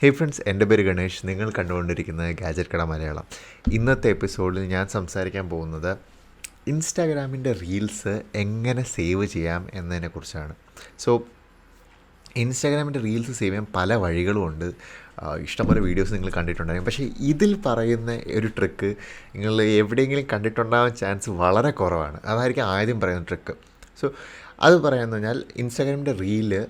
ഹേ friends, എൻ്റെ പേര് ഗണേഷ്. നിങ്ങൾ കണ്ടുകൊണ്ടിരിക്കുന്നത് ഗാജറ്റ് കട മലയാളം. ഇന്നത്തെ എപ്പിസോഡിൽ ഞാൻ സംസാരിക്കാൻ പോകുന്നത് ഇൻസ്റ്റാഗ്രാമിൻ്റെ റീൽസ് എങ്ങനെ സേവ് ചെയ്യാം എന്നതിനെക്കുറിച്ചാണ്. സോ ഇൻസ്റ്റാഗ്രാമിൻ്റെ റീൽസ് സേവ് ചെയ്യാൻ പല വഴികളുമുണ്ട്. ഇഷ്ടംപോലെ വീഡിയോസ് നിങ്ങൾ കണ്ടിട്ടുണ്ടാകും. പക്ഷേ ഇതിൽ പറയുന്ന ഒരു ട്രിക്ക് നിങ്ങൾ എവിടെയെങ്കിലും കണ്ടിട്ടുണ്ടാകാൻ ചാൻസ് വളരെ കുറവാണ്. അതായിരിക്കും ആദ്യം പറയുന്ന ട്രിക്ക്. സോ അത് പറയാമെന്ന് പറഞ്ഞാൽ, ഇൻസ്റ്റാഗ്രാമിൻ്റെ റീല്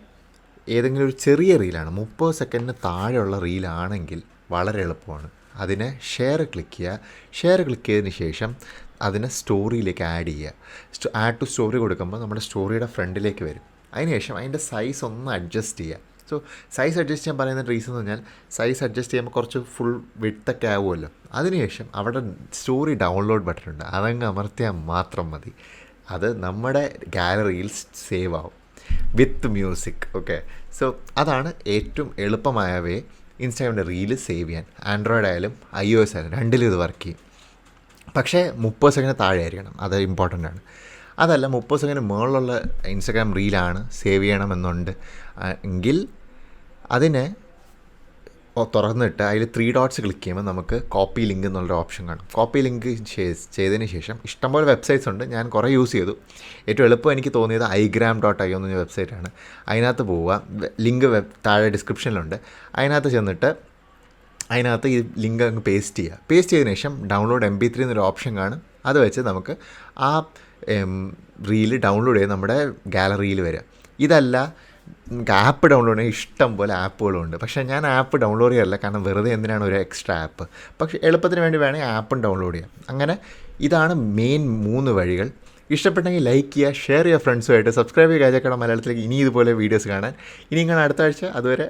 ഏതെങ്കിലും ഒരു ചെറിയ റീലാണ്, 30 സെക്കൻഡിന് താഴെയുള്ള റീലാണെങ്കിൽ വളരെ എളുപ്പമാണ്. അതിനെ ഷെയർ ക്ലിക്ക് ചെയ്യുക. ഷെയർ ക്ലിക്ക് ചെയ്തതിന് ശേഷം അതിനെ സ്റ്റോറിയിലേക്ക് ആഡ് ചെയ്യുക. ആഡ് ടു സ്റ്റോറി കൊടുക്കുമ്പോൾ നമ്മുടെ സ്റ്റോറിയുടെ ഫ്രണ്ടിലേക്ക് വരും. അതിനുശേഷം അതിൻ്റെ സൈസ് ഒന്ന് അഡ്ജസ്റ്റ് ചെയ്യുക. സോ സൈസ് അഡ്ജസ്റ്റ് ചെയ്യാൻ പറയുന്ന റീസൺ എന്ന് പറഞ്ഞാൽ, സൈസ് അഡ്ജസ്റ്റ് ചെയ്യുമ്പോൾ കുറച്ച് ഫുൾ വിഡ്ത്തൊക്കെ ആവുമല്ലോ. അതിനുശേഷം അവിടെ സ്റ്റോറി ഡൗൺലോഡ് ബട്ടൺ ഉണ്ട്, അതങ്ങ് അമർത്തിയാൽ മാത്രം മതി. അത് നമ്മുടെ ഗാലറിയിൽ സേവ് ആവും വിത്ത് മ്യൂസിക്. ഓക്കെ, സോ അതാണ് ഏറ്റവും എളുപ്പമായ വേ ഇൻസ്റ്റാഗ്രാമിൻ്റെ റീല് സേവ് ചെയ്യാൻ. ആൻഡ്രോയിഡ് ആയാലും iOS ആയാലും രണ്ടിലും ഇത് വർക്ക് ചെയ്യും. പക്ഷേ 30 സെക്കൻഡ് താഴെ ആയിരിക്കണം, അത് ഇമ്പോർട്ടൻ്റ് ആണ്. അതല്ല 30 സെക്കൻഡ് മുകളിലുള്ള ഇൻസ്റ്റാഗ്രാം റീലാണ് സേവ് ചെയ്യണമെന്നുണ്ട് എങ്കിൽ അതിനെ തുറന്നിട്ട് അതിൽ 3 ഡോട്ട്സ് ക്ലിക്ക് ചെയ്യുമ്പോൾ നമുക്ക് കോപ്പി ലിങ്ക് എന്നുള്ളൊരു ഓപ്ഷൻ കാണും. കോപ്പി ലിങ്ക് ചെയ്തതിന് ശേഷം ഇഷ്ടംപോലെ വെബ്സൈറ്റ്സ് ഉണ്ട്, ഞാൻ കുറേ യൂസ് ചെയ്തു. ഏറ്റവും എളുപ്പം എനിക്ക് തോന്നിയത് igram.io എന്ന വെബ്സൈറ്റാണ്. അതിനകത്ത് പോവുക, ലിങ്ക് താഴെ ഡിസ്ക്രിപ്ഷനിലുണ്ട്. അതിനകത്ത് ചെന്നിട്ട് അതിനകത്ത് ഈ ലിങ്ക് അങ്ങ് പേസ്റ്റ് ചെയ്യുക. പേസ്റ്റ് ചെയ്തതിന് ശേഷം ഡൗൺലോഡ് MP3 എന്നൊരു ഓപ്ഷൻ കാണും. അത് വെച്ച് നമുക്ക് ആ റീല് ഡൗൺലോഡ് ചെയ്ത് നമ്മുടെ ഗാലറിയിൽ വരിക. ഇതല്ല, ആപ്പ് ഡൗൺലോഡ് ചെയ്യാൻ ഇഷ്ടം പോലെ ആപ്പുകളുണ്ട്. പക്ഷേ ഞാൻ ആപ്പ് ഡൗൺലോഡ് ചെയ്യാറില്ല, കാരണം വെറുതെ എന്തിനാണ് ഒരു എക്സ്ട്രാ ആപ്പ്. പക്ഷേ എളുപ്പത്തിന് വേണ്ടി വേണമെങ്കിൽ ആപ്പും ഡൗൺലോഡ് ചെയ്യാം. അങ്ങനെ ഇതാണ് മെയിൻ 3 വഴികൾ. ഇഷ്ടപ്പെട്ടെങ്കിൽ ലൈക്ക് ചെയ്യുക, ഷെയർ ചെയ്യുക ഫ്രണ്ട്സുമായിട്ട്, സബ്സ്ക്രൈബ് ചെയ്യുക ഗാജറ്റ് കട മലയാളത്തിലേക്ക് ഇനി ഇതുപോലെ വീഡിയോസ് കാണാൻ. ഇനി കാണാൻ അടുത്ത ആഴ്ച. അതുവരെ